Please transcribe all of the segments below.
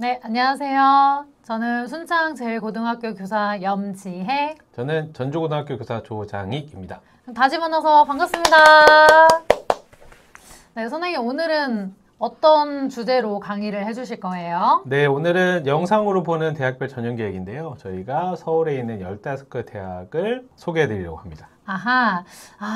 네, 안녕하세요. 저는 순창제일고등학교 교사 염지혜. 저는 전주고등학교 교사 조장익입니다. 다시 만나서 반갑습니다. 네, 선생님 오늘은 어떤 주제로 강의를 해주실 거예요? 네, 오늘은 영상으로 보는 대학별 전형계획인데요. 저희가 서울에 있는 15개 대학을 소개해 드리려고 합니다. 아하,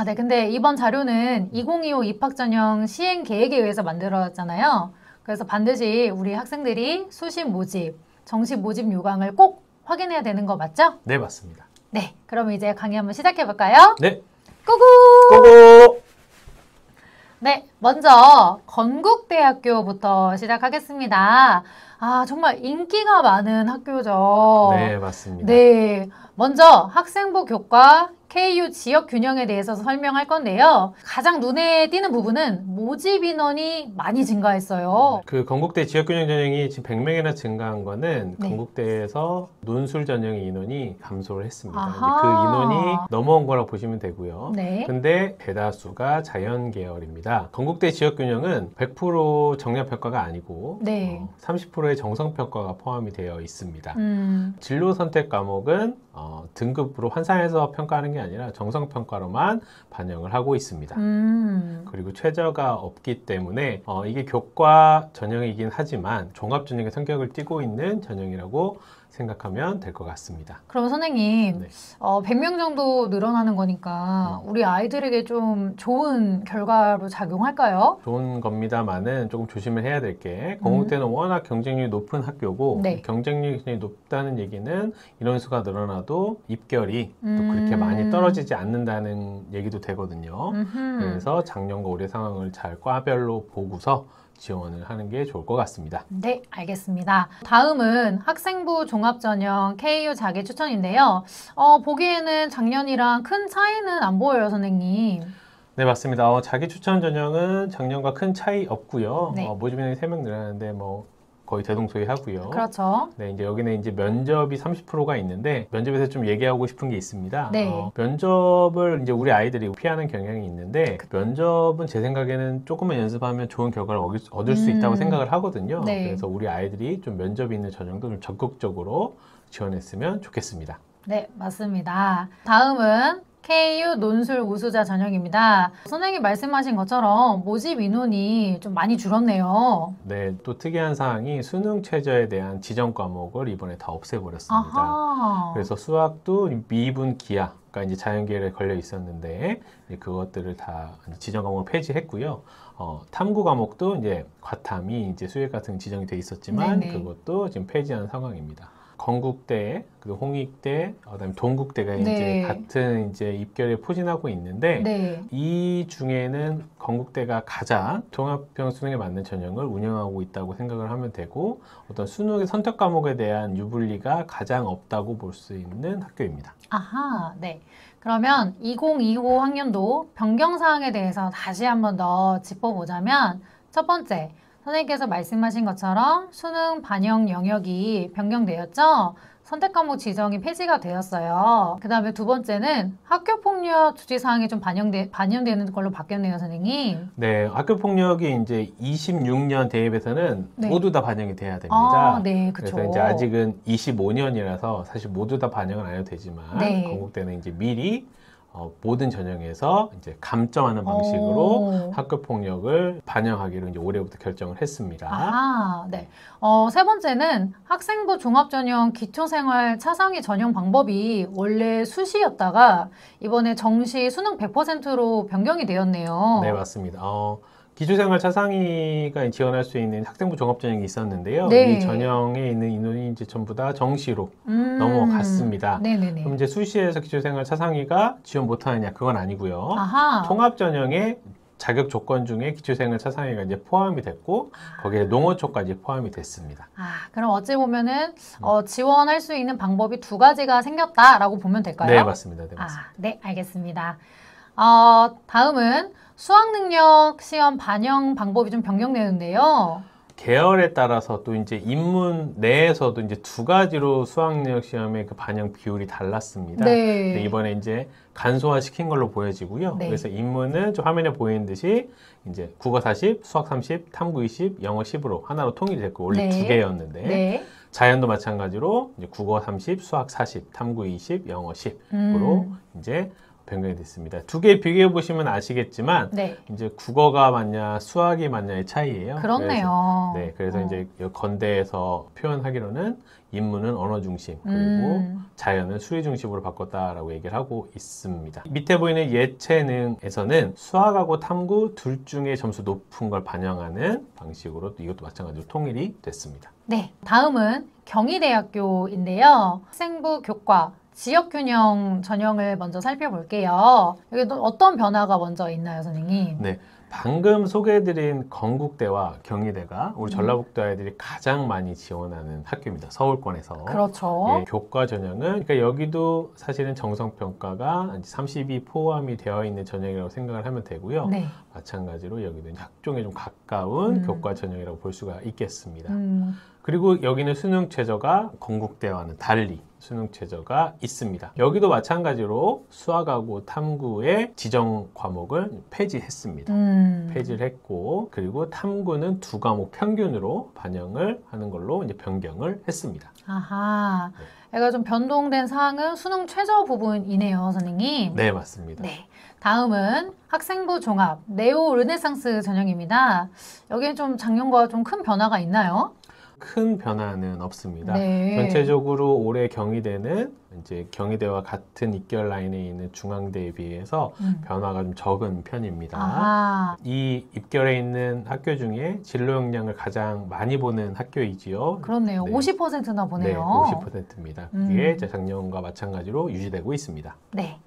네, 근데 이번 자료는 2025 입학전형 시행 계획에 의해서 만들어졌잖아요. 그래서 반드시 우리 학생들이 수시 모집, 정시 모집 요강을 꼭 확인해야 되는 거 맞죠? 네, 맞습니다. 네, 그럼 이제 강의 한번 시작해 볼까요? 네, 고고! 고고! 네, 먼저 건국대학교부터 시작하겠습니다. 정말 인기가 많은 학교죠. 네, 맞습니다. 네, 먼저 학생부 교과 KU 지역 균형에 대해서 설명할 건데요. 가장 눈에 띄는 부분은 모집 인원이 많이 증가했어요. 그 건국대 지역균형 전형이 지금 100명이나 증가한 거는 네. 건국대에서 논술 전형의 인원이 감소를 했습니다. 근데 아하. 그 인원이 넘어온 거라고 보시면 되고요. 네. 근데 대다수가 자연 계열입니다. 건국대 지역균형은 100% 정량평가가 아니고 네. 30%의 정성평가가 포함이 되어 있습니다. 진로 선택 과목은 등급으로 환산해서 평가하는 게 아니라 정성평가로만 반영을 하고 있습니다. 그리고 최저가 없기 때문에 이게 교과 전형이긴 하지만 종합전형의 성격을 띠고 있는 전형이라고 생각하면 될 것 같습니다. 그럼 선생님, 네. 100명 정도 늘어나는 거니까 우리 아이들에게 좀 좋은 결과로 작용할까요? 좋은 겁니다만은 조금 조심을 해야 될 게 건국대는 워낙 경쟁률이 높은 학교고 네. 경쟁률이 굉장히 높다는 얘기는 인원수가 늘어나도 입결이 또 그렇게 많이 떨어지지 않는다는 얘기도 되거든요. 그래서 작년과 올해 상황을 잘 과별로 보고서 지원을 하는 게 좋을 것 같습니다. 네, 알겠습니다. 다음은 학생부 종합전형 KU 자기 추천인데요. 보기에는 작년이랑 큰 차이는 안 보여요, 선생님. 네, 맞습니다. 자기 추천 전형은 작년과 큰 차이 없고요. 네. 모집 인원이 3명 늘었는데 뭐 거의 대동소이하고요. 그렇죠. 네, 이제 여기는 이제 면접이 30%가 있는데 면접에서 좀 얘기하고 싶은 게 있습니다. 네. 면접을 이제 우리 아이들이 피하는 경향이 있는데 면접은 제 생각에는 조금만 연습하면 좋은 결과를 얻을 수 있다고 생각을 하거든요. 네. 그래서 우리 아이들이 좀 면접이 있는 전형도 좀 적극적으로 지원했으면 좋겠습니다. 네, 맞습니다. 다음은 KU 논술 우수자 전형입니다. 선생님 말씀하신 것처럼 모집 인원이 좀 많이 줄었네요. 네, 또 특이한 사항이 수능 최저에 대한 지정 과목을 이번에 다 없애버렸습니다. 아하. 그래서 수학도 미분 기하가 이제 자연계열에 걸려 있었는데 이제 그것들을 다 지정 과목을 폐지했고요. 탐구 과목도 이제 과탐이 이제 수액 같은 지정이 돼 있었지만 네네. 그것도 지금 폐지한 상황입니다. 건국대, 그리고 홍익대, 그다음에 동국대가 이제 네. 같은 이제 입결에 포진하고 있는데 네. 이 중에는 건국대가 가장 종합형 수능에 맞는 전형을 운영하고 있다고 생각을 하면 되고 어떤 수능의 선택 과목에 대한 유불리가 가장 없다고 볼 수 있는 학교입니다. 아하, 네. 그러면 2025 학년도 변경 사항에 대해서 다시 한번 더 짚어보자면 첫 번째, 선생님께서 말씀하신 것처럼 수능 반영 영역이 변경되었죠? 선택 과목 지정이 폐지가 되었어요. 그 다음에 두 번째는 학교폭력 주지 사항이 좀 반영되는 걸로 바뀌었네요, 선생님. 네, 학교 폭력이 이제 26년 대입에서는 네. 모두 다 반영이 돼야 됩니다. 네, 그쵸. 그래서 이제 아직은 25년이라서 사실 모두 다 반영은 안 해도 되지만 네. 건국대는 이제 미리 모든 전형에서 이제 감점하는 방식으로 학교 폭력을 반영하기로 이제 올해부터 결정을 했습니다. 아하, 네. 세 번째는 학생부 종합전형 기초생활 차상위 전형 방법이 원래 수시였다가 이번에 정시 수능 100%로 변경이 되었네요. 네, 맞습니다. 기초생활 차상위가 지원할 수 있는 학생부 종합전형이 있었는데요. 네. 이 전형에 있는 인원이 이제 전부 다 정시로 넘어갔습니다. 네네네. 그럼 이제 수시에서 기초생활 차상위가 지원 못하느냐? 그건 아니고요. 아하. 통합전형의 자격 조건 중에 기초생활 차상위가 이제 포함이 됐고 거기에 농어초까지 포함이 됐습니다. 그럼 어찌 보면은 지원할 수 있는 방법이 두 가지가 생겼다라고 보면 될까요? 네, 맞습니다. 네, 맞습니다. 네, 알겠습니다. 다음은 수학능력 시험 반영 방법이 좀 변경되는데요. 계열에 따라서 또 이제 인문 내에서도 이제 두 가지로 수학능력 시험의 그 반영 비율이 달랐습니다. 네. 근데 이번에 이제 간소화 시킨 걸로 보여지고요. 네. 그래서 인문은 좀 화면에 보이는 듯이 이제 국어 40, 수학 30, 탐구 20, 영어 10으로 하나로 통일이 됐고 원래 네. 두 개였는데 네. 자연도 마찬가지로 이제 국어 30, 수학 40, 탐구 20, 영어 10으로 이제 변경이 됐습니다. 두 개 비교해 보시면 아시겠지만 네. 이제 국어가 맞냐 수학이 맞냐의 차이예요. 그렇네요. 그래서 이제 건대에서 표현하기로는 인문은 언어 중심 그리고 자연은 수리 중심으로 바꿨다라고 얘기를 하고 있습니다. 밑에 보이는 예체능에서는 수학하고 탐구 둘 중에 점수 높은 걸 반영하는 방식으로 이것도 마찬가지로 통일이 됐습니다. 네, 다음은 경희대학교인데요. 학생부 교과 지역균형 전형을 먼저 살펴볼게요. 여기 또 어떤 변화가 먼저 있나요, 선생님? 네, 방금 소개해드린 건국대와 경희대가 우리 전라북도 아이들이 가장 많이 지원하는 학교입니다. 서울권에서. 그렇죠. 예, 교과 전형은 그러니까 여기도 사실은 정성평가가 30이 포함이 되어 있는 전형이라고 생각을 하면 되고요. 네. 마찬가지로 여기도 학종에 좀 가까운 교과 전형이라고 볼 수가 있겠습니다. 음. 그리고 여기는 수능 최저가 건국대와는 달리 수능 최저가 있습니다. 여기도 마찬가지로 수학하고 탐구의 지정 과목을 폐지했습니다. 폐지를 했고 그리고 탐구는 두 과목 평균으로 반영을 하는 걸로 이제 변경을 했습니다. 아하. 얘가 좀 변동된 사항은 수능 최저 부분이네요, 선생님. 네, 맞습니다. 네. 다음은 학생부 종합 네오 르네상스 전형입니다. 여기에 좀 작년과 좀 큰 변화가 있나요? 큰 변화는 없습니다. 네. 전체적으로 올해 경희대는 이제 경희대와 같은 입결 라인에 있는 중앙대에 비해서 변화가 좀 적은 편입니다. 아하. 이 입결에 있는 학교 중에 진로 역량을 가장 많이 보는 학교이지요. 그렇네요. 네. 50%나 보네요. 네, 50%입니다. 그게 작년과 마찬가지로 유지되고 있습니다. 네.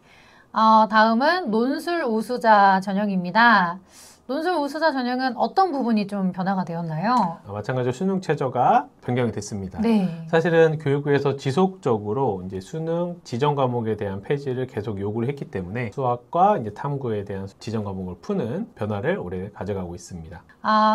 다음은 논술 우수자 전형입니다. 논술 우수자 전형은 어떤 부분이 좀 변화가 되었나요? 마찬가지로 수능 최저가 변경이 됐습니다. 네. 사실은 교육부에서 지속적으로 이제 수능 지정 과목에 대한 폐지를 계속 요구를 했기 때문에 수학과 이제 탐구에 대한 지정 과목을 푸는 변화를 올해 가져가고 있습니다.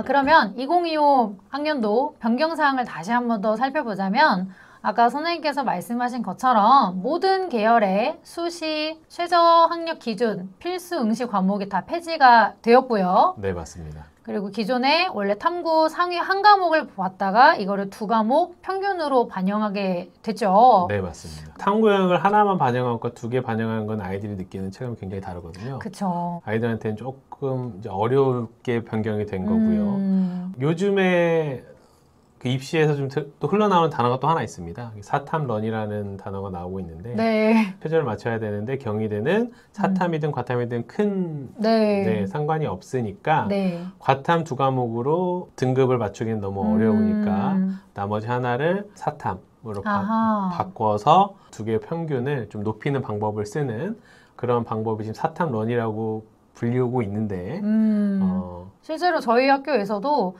그러면 2025 학년도 변경 사항을 다시 한 번 더 살펴보자면 아까 선생님께서 말씀하신 것처럼 모든 계열의 수시, 최저 학력 기준, 필수 응시 과목이 다 폐지가 되었고요. 네, 맞습니다. 그리고 기존에 원래 탐구 상위 한 과목을 봤다가 이거를 두 과목 평균으로 반영하게 됐죠. 네, 맞습니다. 탐구형을 하나만 반영한 것과 두 개 반영한 건 아이들이 느끼는 체감이 굉장히 다르거든요. 그렇죠. 아이들한테는 조금 이제 어렵게 변경이 된 거고요. 요즘에 그 입시에서 좀 또 흘러나오는 단어가 또 하나 있습니다. 사탐런이라는 단어가 나오고 있는데 네. 표절을 맞춰야 되는데 경희대는 사탐이든 과탐이든 큰 네. 상관이 없으니까 네. 과탐 두 과목으로 등급을 맞추기는 너무 어려우니까 나머지 하나를 사탐으로 바꿔서 두 개의 평균을 좀 높이는 방법을 쓰는 그런 방법이 지금 사탐런이라고 불리우고 있는데 실제로 저희 학교에서도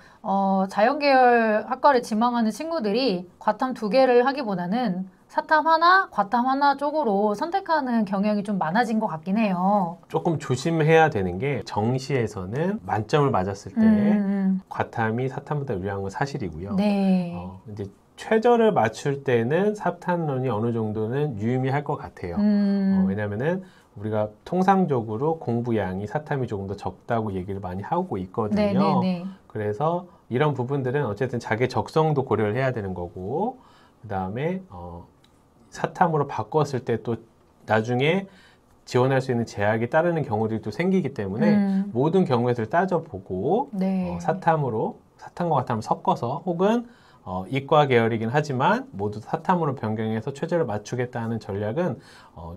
자연계열 학과를 지망하는 친구들이 과탐 두 개를 하기보다는 사탐 하나, 과탐 하나 쪽으로 선택하는 경향이 좀 많아진 것 같긴 해요. 조금 조심해야 되는 게 정시에서는 만점을 맞았을 때 과탐이 사탐보다 유리한 건 사실이고요. 네. 이제 최저를 맞출 때는 사탐론이 어느 정도는 유의미할 것 같아요. 왜냐면은 우리가 통상적으로 공부량이 사탐이 조금 더 적다고 얘기를 많이 하고 있거든요. 네네네. 그래서 이런 부분들은 어쨌든 자기 적성도 고려를 해야 되는 거고 그 다음에 사탐으로 바꿨을 때 또 나중에 지원할 수 있는 제약이 따르는 경우들이 또 생기기 때문에 모든 경우에서 따져보고 네. 사탐과 과탐을 섞어서 혹은 이과 계열이긴 하지만 모두 사탐으로 변경해서 최저를 맞추겠다는 전략은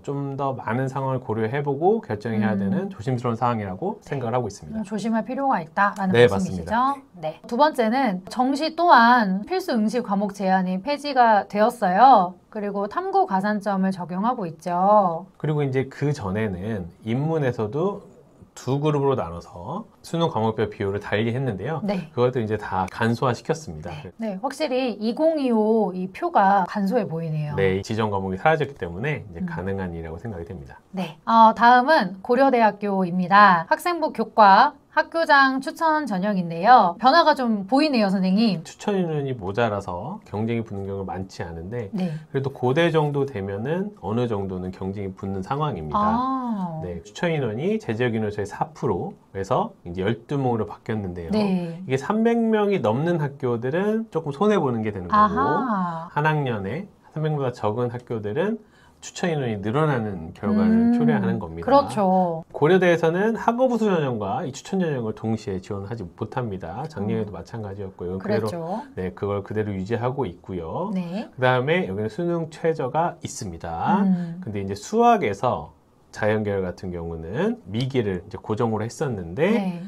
좀 더 많은 상황을 고려해보고 결정해야 되는 조심스러운 사항이라고 생각을 하고 있습니다. 조심할 필요가 있다라는 네, 말씀이시죠? 맞습니다. 네. 두 번째는 정시 또한 필수 응시 과목 제한이 폐지가 되었어요. 그리고 탐구 가산점을 적용하고 있죠. 그리고 이제 그 전에는 인문에서도 두 그룹으로 나눠서 수능 과목별 비율을 달리 했는데요. 네. 그것도 이제 다 간소화 시켰습니다. 네, 확실히 2025 이 표가 간소해 보이네요. 네, 지정 과목이 사라졌기 때문에 이제 가능한 일이라고 생각이 됩니다. 네. 다음은 고려대학교입니다. 학생부 교과 학교장 추천 전형인데요. 변화가 좀 보이네요, 선생님. 추천 인원이 모자라서 경쟁이 붙는 경우가 많지 않은데 네. 그래도 고대 정도 되면은 어느 정도는 경쟁이 붙는 상황입니다. 아. 네, 추천 인원이 제지역 인원수의 4%에서 이제 12명으로 바뀌었는데요. 네. 이게 300명이 넘는 학교들은 조금 손해보는 게 되는 거고 아하. 한 학년에 300명보다 적은 학교들은 추천 인원이 늘어나는 결과를 초래하는 겁니다. 그렇죠. 고려대에서는 학업 우수 전형과 이 추천 전형을 동시에 지원하지 못합니다. 작년에도 마찬가지였고요. 그랬죠. 네, 그걸 그대로 유지하고 있고요. 네. 그 다음에 여기는 수능 최저가 있습니다. 근데 이제 수학에서 자연계열 같은 경우는 미기를 이제 고정으로 했었는데 네.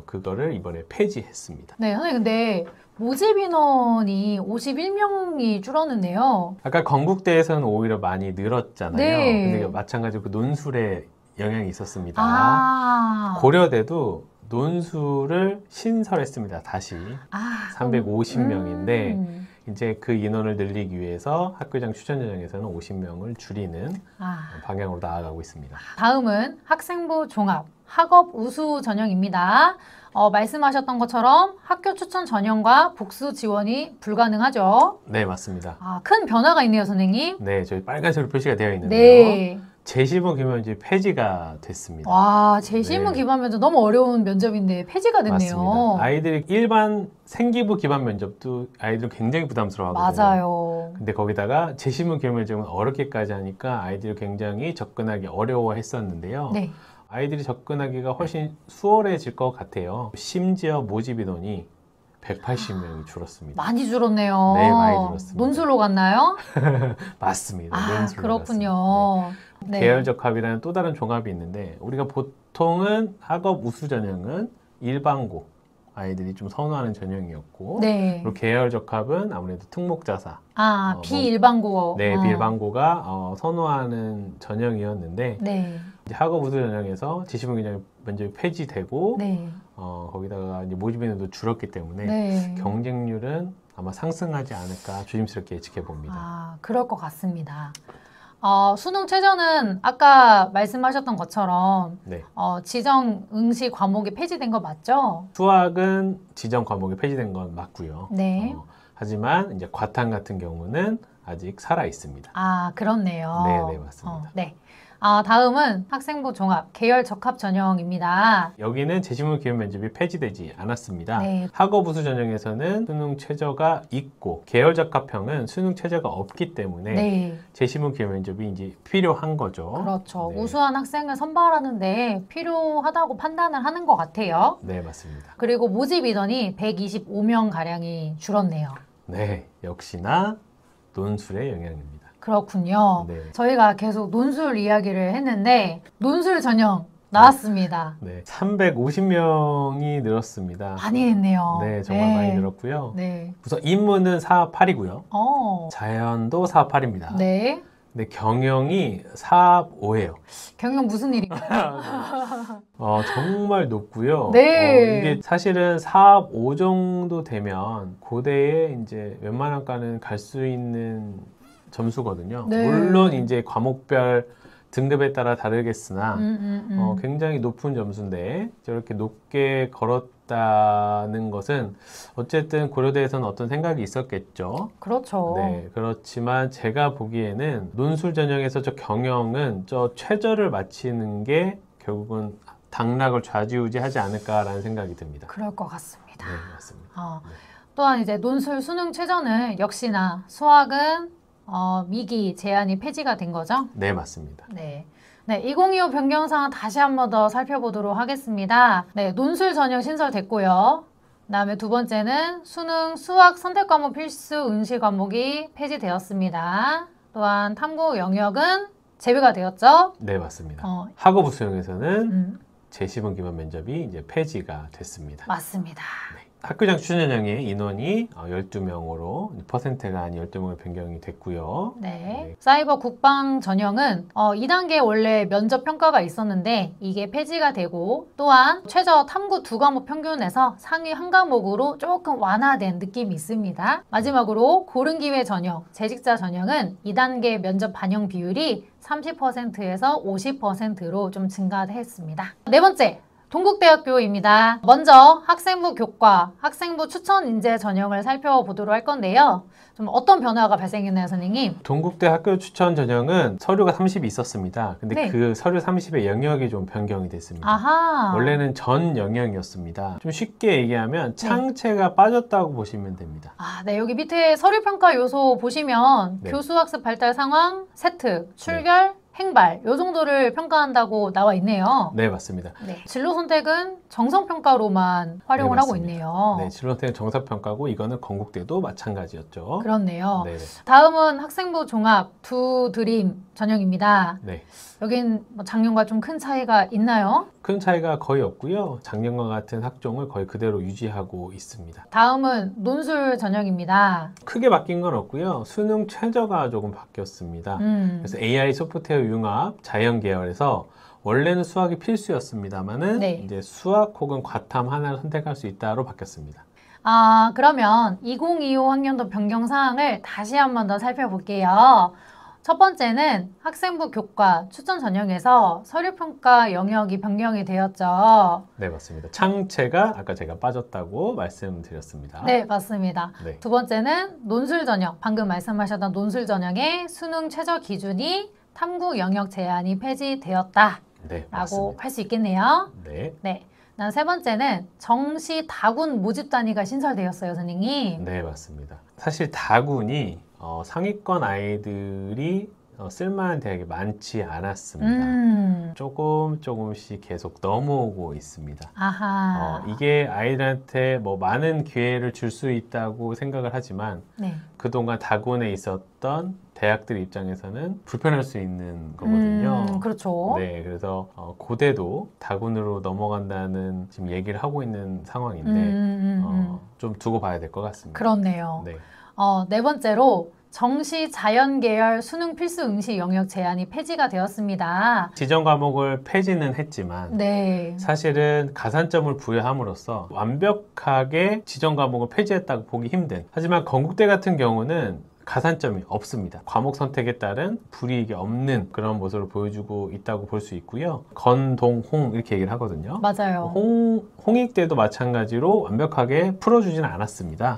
그거를 이번에 폐지했습니다. 네, 선생님, 근데 모집 인원이 51명이 줄었는데요. 아까 건국대에서는 오히려 많이 늘었잖아요. 네. 근데 마찬가지로 그 논술에 영향이 있었습니다. 아. 고려대도 논술을 신설했습니다. 다시 350명인데 이제 그 인원을 늘리기 위해서 학교장 추천 전형에서는 50명을 줄이는 방향으로 나아가고 있습니다. 다음은 학생부 종합 학업 우수 전형입니다. 말씀하셨던 것처럼 학교 추천 전형과 복수 지원이 불가능하죠. 네, 맞습니다. 큰 변화가 있네요, 선생님. 네, 저희 빨간색으로 표시가 되어 있는데요. 네. 재시범 기말면접이 폐지가 됐습니다. 와, 재시문 네. 기반 면접 너무 어려운 면접인데 폐지가 됐네요. 맞습니다. 아이들이 일반 생기부 기반 면접도 아이들은 굉장히 부담스러워하거든요. 맞아요. 근데 거기다가 재시문 기반 면접은 어렵게까지 하니까 아이들이 굉장히 접근하기 어려워했었는데요. 네. 아이들이 접근하기가 훨씬 수월해질 것 같아요. 심지어 모집 인원이 180명이 줄었습니다. 많이 줄었네요. 네, 많이 줄었습니다. 논술로 갔나요? 맞습니다. 논술로 그렇군요. 갔습니다. 네. 계열적 합이라는 또 다른 종합이 있는데 우리가 보통은 학업 우수 전형은 일반고 아이들이 좀 선호하는 전형이었고 네. 그리고 계열적 합은 아무래도 특목자사 비일반고. 네, 비일반고가 선호하는 전형이었는데 네. 이제 학업 우수 전형에서 지시문 기장 면접이 폐지되고 네. 거기다가 이제 모집 인원도 줄었기 때문에 네. 경쟁률은 아마 상승하지 않을까 조심스럽게 예측해 봅니다. 그럴 것 같습니다. 수능 최저는 아까 말씀하셨던 것처럼 네. 지정 응시 과목이 폐지된 거 맞죠? 수학은 지정 과목이 폐지된 건 맞고요. 네. 하지만 이제 과탐 같은 경우는 아직 살아 있습니다. 그렇네요. 네, 네, 맞습니다. 네. 다음은 학생부 종합 계열 적합 전형입니다. 여기는 재시문 기말 면접이 폐지되지 않았습니다. 네. 학업 우수 전형에서는 수능 최저가 있고 계열 적합형은 수능 최저가 없기 때문에 네. 재시문 기말 면접이 이제 필요한 거죠. 그렇죠. 네. 우수한 학생을 선발하는데 필요하다고 판단을 하는 것 같아요. 네, 맞습니다. 그리고 모집 인원이 125명 가량이 줄었네요. 네, 역시나 논술의 영향입니다. 그렇군요. 네. 저희가 계속 논술 이야기를 했는데 논술 전형 나왔습니다. 네, 350명이 늘었습니다. 많이 했네요. 네, 정말 많이 늘었고요. 네. 우선 인문은 4합8이고요. 어. 자연도 4합8입니다. 네. 근데 경영이 4합5예요. 경영 무슨 일인가요? 정말 높고요. 네. 이게 사실은 4합5 정도 되면 고대에 이제 웬만한 과는 갈 수 있는 점수거든요. 네. 물론 이제 과목별 등급에 따라 다르겠으나 굉장히 높은 점수인데 저렇게 높게 걸었다는 것은 어쨌든 고려대에서는 어떤 생각이 있었겠죠. 그렇죠. 네, 그렇지만 제가 보기에는 논술 전형에서 저 경영은 저 최저를 맞히는 게 결국은 당락을 좌지우지하지 않을까라는 생각이 듭니다. 그럴 것 같습니다. 네, 맞습니다. 또한 이제 논술 수능 최저는 역시나 수학은 미기 제한이 폐지가 된 거죠? 네, 맞습니다. 네. 네, 2025 변경사항 다시 한 번 더 살펴보도록 하겠습니다. 네, 논술 전형 신설됐고요. 그다음에 두 번째는 수능 수학 선택 과목 필수 응시 과목이 폐지되었습니다. 또한 탐구 영역은 제외가 되었죠? 네, 맞습니다. 학업 우수형에서는 재시범 기말 면접이 이제 폐지가 됐습니다. 맞습니다. 네. 학교장 추천 전형의 인원이 12명으로 퍼센트가 아닌 12명으로 변경이 됐고요. 네. 사이버 국방 전형은 2단계 원래 면접 평가가 있었는데 이게 폐지가 되고 또한 최저 탐구 2과목 평균에서 상위 한 과목으로 조금 완화된 느낌이 있습니다. 마지막으로 고른 기회 전형, 재직자 전형은 2단계 면접 반영 비율이 30%에서 50%로 좀 증가했습니다. 네 번째. 동국대학교입니다. 먼저 학생부 교과, 학생부 추천 인재 전형을 살펴보도록 할 건데요. 좀 어떤 변화가 발생했나요, 선생님? 동국대 학교 추천 전형은 서류가 30이 있었습니다. 근데 네. 그 서류 30의 영역이 좀 변경이 됐습니다. 아하. 원래는 전 영역이었습니다. 좀 쉽게 얘기하면 창체가 빠졌다고 보시면 됩니다. 네. 여기 밑에 서류평가 요소 보시면 네. 교수학습 발달 상황, 세특, 출결, 행발 요 정도를 평가한다고 나와 있네요. 네, 맞습니다. 네. 진로 선택은 정성평가로만 활용을 하고 있네요. 네, 진로 선택은 정사평가고 이거는 건국대도 마찬가지였죠. 그렇네요. 네. 다음은 학생부 종합 두 드림 전형입니다. 네. 여긴 뭐 작년과 좀 큰 차이가 있나요? 큰 차이가 거의 없고요. 작년과 같은 학종을 거의 그대로 유지하고 있습니다. 다음은 논술 전형입니다. 크게 바뀐 건 없고요. 수능 최저가 조금 바뀌었습니다. 그래서 AI 소프트웨어 융합 자연 계열에서 원래는 수학이 필수였습니다만은 이제 수학 혹은 과탐 하나를 선택할 수 있다로 바뀌었습니다. 그러면 2025 학년도 변경 사항을 다시 한 번 더 살펴볼게요. 첫 번째는 학생부 교과 추천 전형에서 서류평가 영역이 변경이 되었죠. 네, 맞습니다. 창체가 아까 제가 빠졌다고 말씀드렸습니다. 네, 맞습니다. 네. 두 번째는 논술 전형, 방금 말씀하셨던 논술 전형의 수능 최저 기준이 탐구 영역 제한이 폐지되었다. 네, 라고 할 수 있겠네요. 네. 네. 세 번째는 정시 다군 모집 단위가 신설되었어요, 선생님. 네, 맞습니다. 사실 다군이 상위권 아이들이 쓸만한 대학이 많지 않았습니다. 조금씩 계속 넘어오고 있습니다. 아하. 이게 아이들한테 뭐 많은 기회를 줄 수 있다고 생각을 하지만 그동안 다군에 있었던 대학들 입장에서는 불편할 수 있는 거거든요. 그렇죠. 네, 그래서 고대도 다군으로 넘어간다는 지금 얘기를 하고 있는 상황인데 좀 두고 봐야 될 것 같습니다. 그렇네요. 네. 네 번째로 정시 자연 계열 수능 필수 응시 영역 제한이 폐지가 되었습니다. 지정 과목을 폐지는 했지만 사실은 가산점을 부여함으로써 완벽하게 지정 과목을 폐지했다고 보기 힘든, 하지만 건국대 같은 경우는 가산점이 없습니다. 과목 선택에 따른 불이익이 없는 그런 모습을 보여주고 있다고 볼 수 있고요. 건, 동, 홍 이렇게 얘기를 하거든요. 맞아요. 홍익대도 마찬가지로 완벽하게 풀어주지는 않았습니다.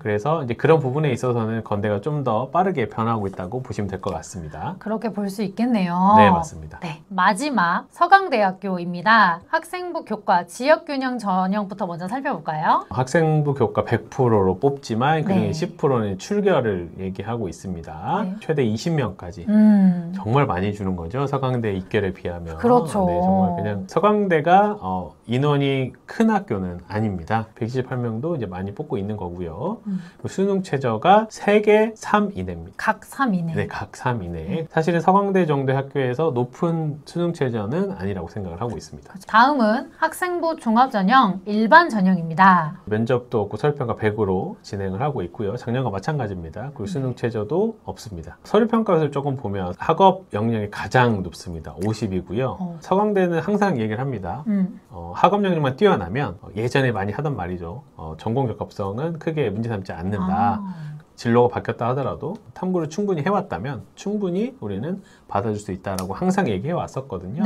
그래서 이제 그런 부분에 있어서는 건대가 좀 더 빠르게 변하고 있다고 보시면 될 것 같습니다. 그렇게 볼 수 있겠네요. 네, 맞습니다. 네, 마지막 서강대학교입니다. 학생부 교과 지역균형 전형부터 먼저 살펴볼까요? 학생부 교과 100%로 뽑지만 그중에 10%는 출결을 얘기하고 있습니다. 최대 20명까지. 정말 많이 주는 거죠. 서강대 입결에 비하면. 그렇죠. 네, 정말 그냥 서강대가 인원이 큰 학교는 아닙니다. 128명도 이제 많이 뽑고 있는 거고요. 수능 최저가 3개 3 이내입니다. 각 3 이내. 네, 각 3 이내. 사실은 서강대 정도의 학교에서 높은 수능 최저는 아니라고 생각을 하고 있습니다. 다음은 학생부 종합전형 일반 전형입니다. 면접도 없고 서류평가 100으로 진행을 하고 있고요. 작년과 마찬가지입니다. 그리고 수능 최저도 없습니다. 서류평가를 조금 보면 학업 역량이 가장 높습니다. 50이고요. 서강대는 항상 얘기를 합니다. 학업 역량만 뛰어나면 예전에 많이 하던 말이죠. 전공 적합성은 크게 문제 삼지 않는다. 진로가 바뀌었다 하더라도 탐구를 충분히 해왔다면 충분히 우리는 받아줄 수 있다라고 항상 얘기해 왔었거든요.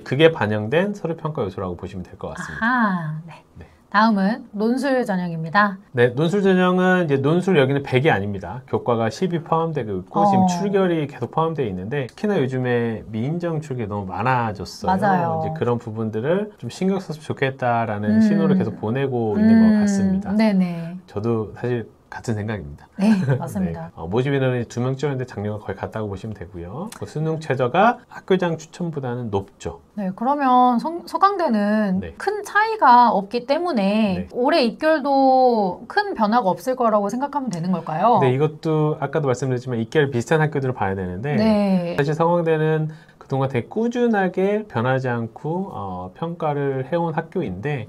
그게 반영된 서류평가 요소라고 보시면 될 것 같습니다. 네. 다음은 논술 전형입니다. 네, 논술 전형은 이제 논술 여기는 100이 아닙니다. 교과가 10이 포함되고 있고 지금 출결이 계속 포함되어 있는데 특히나 요즘에 미인정 출결이 너무 많아졌어요. 맞아요. 이제 그런 부분들을 좀 신경 썼으면 좋겠다라는 신호를 계속 보내고 있는 것 같습니다. 네네. 저도 사실 같은 생각입니다. 네, 맞습니다. 모집 인원이 2명 찍었는데 작년과 거의 같다고 보시면 되고요. 수능 최저가 학교장 추천보다는 높죠. 네, 그러면 서강대는 큰 차이가 없기 때문에 올해 입결도 큰 변화가 없을 거라고 생각하면 되는 걸까요? 네, 이것도 아까도 말씀드렸지만 입결 비슷한 학교들을 봐야 되는데 사실 서강대는 그동안 되게 꾸준하게 변하지 않고 평가를 해온 학교인데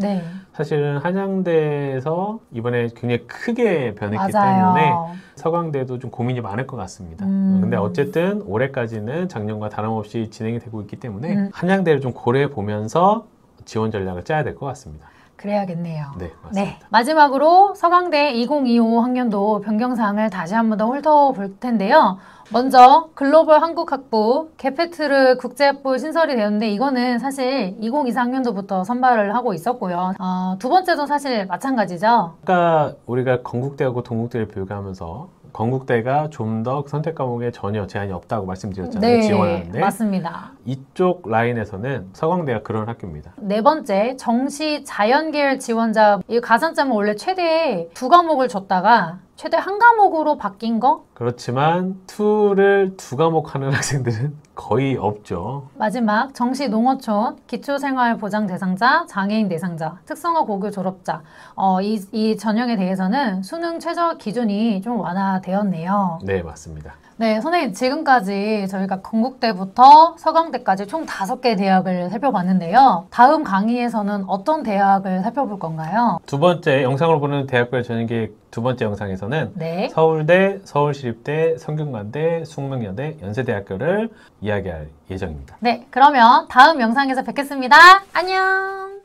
사실은 한양대에서 이번에 굉장히 크게 변했기 때문에 서강대도 좀 고민이 많을 것 같습니다. 근데 어쨌든 올해까지는 작년과 다름없이 진행이 되고 있기 때문에 한양대를 좀 고려해 보면서 지원 전략을 짜야 될 것 같습니다. 그래야겠네요. 네, 맞습니다. 네, 마지막으로 서강대 2025 학년도 변경사항을 다시 한 번 더 훑어볼 텐데요. 먼저 글로벌 한국학부 게페트르 국제학부 신설이 되었는데 이거는 사실 2024 학년도부터 선발을 하고 있었고요. 두 번째도 사실 마찬가지죠. 아까 우리가 건국대하고 동국대를 비교하면서 건국대가 좀 더 선택 과목에 전혀 제한이 없다고 말씀드렸잖아요. 네, 지원하는데. 맞습니다. 이쪽 라인에서는 서강대가 그런 학교입니다. 네 번째, 정시 자연계열 지원자. 이 가산점은 원래 최대 2과목을 줬다가 최대 1과목으로 바뀐 거? 그렇지만 2를 2과목 하는 학생들은 거의 없죠. 마지막, 정시 농어촌, 기초생활보장 대상자, 장애인 대상자, 특성화 고교 졸업자. 이 전형에 대해서는 수능 최저 기준이 좀 완화되었네요. 네, 맞습니다. 네, 선생님, 지금까지 저희가 건국대부터 서강대까지 총 5개 대학을 살펴봤는데요. 다음 강의에서는 어떤 대학을 살펴볼 건가요? 두 번째 영상으로 보는 대학별 전형계획 두 번째 영상에서는 네. 서울대, 서울시립대, 성균관대, 숙명여대, 연세대학교를 이야기할 예정입니다. 네, 그러면 다음 영상에서 뵙겠습니다. 안녕!